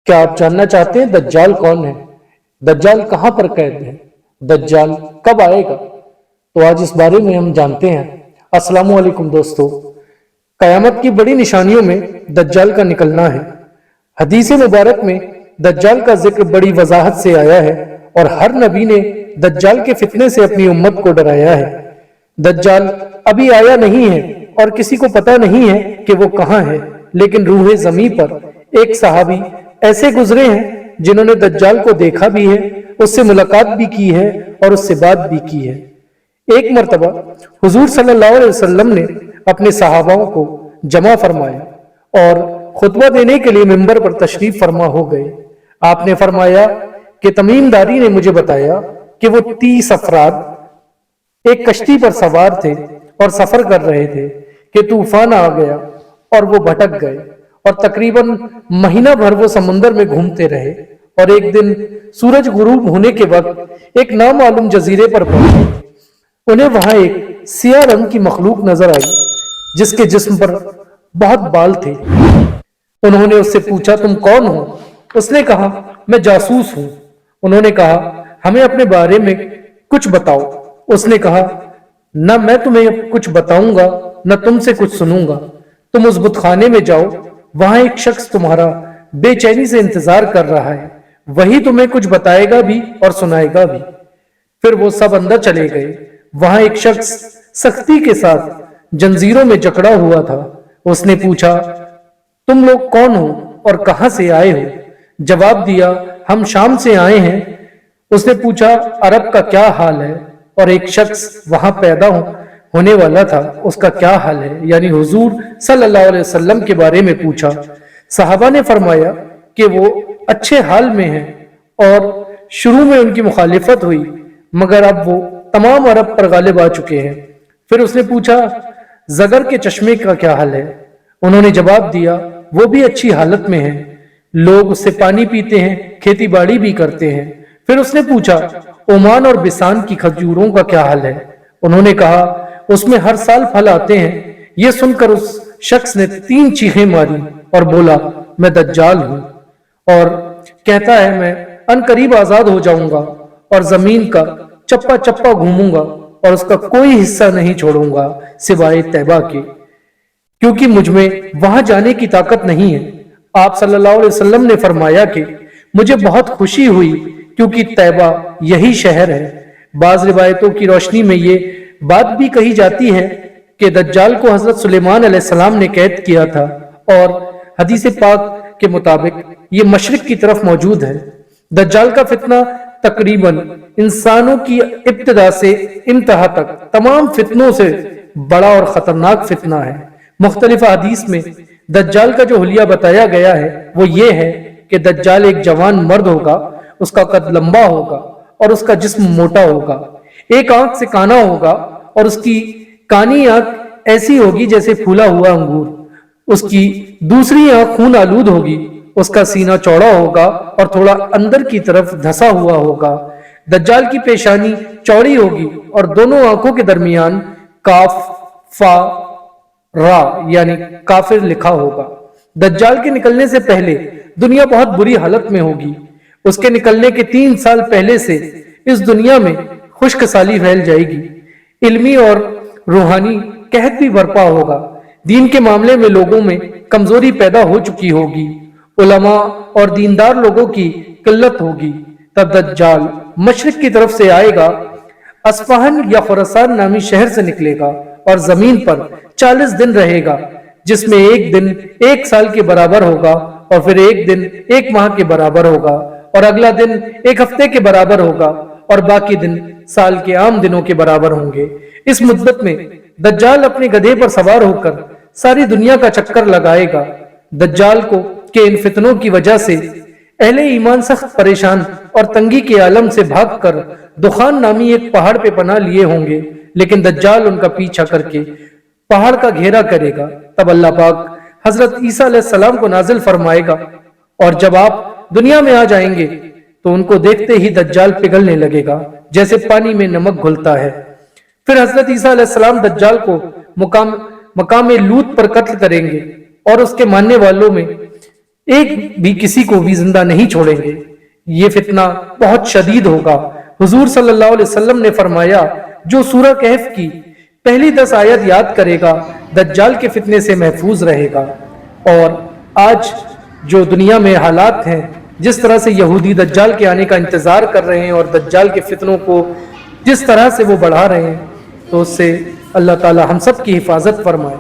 کیا آپ جاننا چاہتے ہیں دجال کون ہے؟ دجال کہاں پر قید ہے؟ دجال کب آئے گا؟ تو آج اس بارے میں ہم جانتے ہیں۔ السلام علیکم دوستو، قیامت کی بڑی نشانیوں میں دجال کا نکلنا ہے۔ حدیث مبارک میں دجال کا ذکر بڑی وضاحت سے آیا ہے اور ہر نبی نے دجال کے فتنے سے اپنی امت کو ڈرایا ہے۔ دجال ابھی آیا نہیں ہے اور کسی کو پتا نہیں ہے کہ وہ کہاں ہے، لیکن روح زمین پر ایک صحابی ایسے گزرے ہیں جنہوں نے دجال کو دیکھا بھی ہے، اس سے ملاقات بھی کی ہے اور اس سے بات بھی کی ہے۔ ایک مرتبہ حضور صلی اللہ علیہ وسلم نے اپنے صحاباؤں کو جمع فرمایا اور خطبہ دینے کے لیے ممبر پر تشریف فرما ہو گئے۔ آپ نے فرمایا کہ تمیم داری نے مجھے بتایا کہ وہ 30 افراد ایک کشتی پر سوار تھے اور سفر کر رہے تھے کہ طوفان آ گیا اور وہ بھٹک گئے اور تقریباً مہینہ بھر وہ سمندر میں گھومتے رہے، اور ایک دن سورج غروب ہونے کے وقت ایک نامعلوم جزیرے پر پہنچے۔ انہیں وہاں ایک سیاہ رنگ کی مخلوق نظر آئی جس کے جسم پر بہت بال تھے۔ انہوں نے اس سے پوچھا، تم کون ہو؟ اس نے کہا، میں جاسوس ہوں۔ انہوں نے کہا، ہمیں اپنے بارے میں کچھ بتاؤ۔ اس نے کہا، نہ میں تمہیں کچھ بتاؤں گا نہ تم سے کچھ سنوں گا۔ تم اس بت خانے میں جاؤ، وہاں ایک شخص تمہارا بے چینی سے انتظار کر رہا ہے، وہی تمہیں کچھ بتائے گا بھی اور سنائے گا بھی۔ پھر وہ سب اندر چلے گئے۔ وہاں ایک شخص سختی کے ساتھ جنزیروں میں جکڑا ہوا تھا۔ اس نے پوچھا، تم لوگ کون ہو اور کہاں سے آئے ہو؟ جواب دیا، ہم شام سے آئے ہیں۔ اس نے پوچھا، عرب کا کیا حال ہے؟ اور ایک شخص وہاں پیدا ہونے والا تھا، اس کا کیا حال ہے؟ یعنی حضور صلی اللہ علیہ وسلم کے بارے میں پوچھا۔ صحابہ نے فرمایا کہ وہ اچھے حال میں ہیں، اور شروع میں ان کی مخالفت ہوئی مگر اب وہ تمام عرب پر غالب آ چکے ہیں۔ پھر اس نے پوچھا، زگر کے چشمے کا کیا حال ہے؟ انہوں نے جواب دیا، وہ بھی اچھی حالت میں ہیں، لوگ اس سے پانی پیتے ہیں، کھیتی باڑی بھی کرتے ہیں۔ پھر اس نے پوچھا، عمان اور بسان کی کھجوروں کا کیا حال ہے؟ انہوں نے کہا، اس میں ہر سال پھل آتے ہیں۔ یہ سن کر اس شخص نے 3 چیخیں ماری اور بولا، میں دجال ہوں، اور کہتا ہے میں ان قریب آزاد ہو جاؤں گا اور زمین کا چپا چپا گھوموں گا اور اس کا کوئی حصہ نہیں چھوڑوں گا سوائے طیبہ کے، کیونکہ مجھ میں وہاں جانے کی طاقت نہیں ہے۔ آپ صلی اللہ علیہ وسلم نے فرمایا کہ مجھے بہت خوشی ہوئی کیونکہ طیبہ یہی شہر ہے۔ بعض روایتوں کی روشنی میں یہ بات بھی کہی جاتی ہے کہ دجال کو حضرت سلیمان علیہ السلام نے قید کیا تھا، اور حدیث پاک کے مطابق یہ مشرق کی طرف موجود ہے۔ دجال کا فتنہ تقریباً انسانوں کی ابتدا سے انتہا تک تمام فتنوں سے بڑا اور خطرناک فتنہ ہے۔ مختلف حدیث میں دجال کا جو حلیہ بتایا گیا ہے وہ یہ ہے کہ دجال ایک جوان مرد ہوگا، اس کا قد لمبا ہوگا اور اس کا جسم موٹا ہوگا، ایک آنکھ سے کانا ہوگا اور اس کی کانی آنکھ ایسی ہوگی جیسے پھولا ہوا انگور، اس کی دوسری آنکھ خون آلود ہوگی، اس کا سینہ چوڑا ہوگا اور تھوڑا اندر کی طرف دھسا ہوا ہوگا۔ دجال کی پیشانی چوڑی ہوگی اور دونوں آنکھوں کے درمیان کاف فا را یعنی کافر لکھا ہوگا۔ دجال کے نکلنے سے پہلے دنیا بہت بری حالت میں ہوگی۔ اس کے نکلنے کے 3 سال پہلے سے اس دنیا میں خشک سالی پھیل جائے گی، علمی اور روحانی قحط بھی برپا ہوگا، دین کے معاملے میں لوگوں میں کمزوری پیدا ہو چکی ہوگی، علماء اور دیندار لوگوں کی قلت ہوگی۔ تب دجال مشرق کی طرف سے آئے گا، اصفہان یا خراسان نامی شہر سے نکلے گا اور زمین پر 40 دن رہے گا، جس میں ایک دن 1 سال کے برابر ہوگا، اور پھر ایک دن 1 ماہ کے برابر ہوگا، اور اگلا دن 1 ہفتے کے برابر ہوگا، اور باقی دن سال کے عام دنوں کے برابر ہوں گے۔ اس مدت میں دجال اپنے گدھے پر سوار ہو کر ساری دنیا کا چکر لگائے گا۔ دجال کو کہ ان فتنوں کی وجہ سے اہل ایمان سخت پریشان اور تنگی کے عالم سے بھاگ کر دخان نامی ایک پہاڑ پہ پناہ لیے ہوں گے، لیکن دجال ان کا پیچھا کر کے پہاڑ کا گھیرا کرے گا۔ تب اللہ پاک حضرت عیسیٰ علیہ السلام کو نازل فرمائے گا، اور جب آپ دنیا میں آ جائیں گے تو ان کو دیکھتے ہی دجال پگھلنے لگے گا جیسے پانی میں نمک گھلتا ہے۔ پھر حضرت عیسیٰ علیہ السلام دجال کو مقام لوط پر قتل کریں گے، اور اس کے ماننے والوں میں ایک بھی کسی کو بھی زندہ نہیں چھوڑیں گے. یہ فتنہ بہت شدید ہوگا. حضور صلی اللہ علیہ وسلم نے فرمایا جو سورہ کہف کی پہلی 10 آیت یاد کرے گا دجال کے فتنے سے محفوظ رہے گا. اور آج جو دنیا میں حالات ہیں، جس طرح سے یہودی دجال کے آنے کا انتظار کر رہے ہیں اور دجال کے فتنوں کو جس طرح سے وہ بڑھا رہے ہیں، تو اس سے اللہ تعالی ہم سب کی حفاظت فرمائے.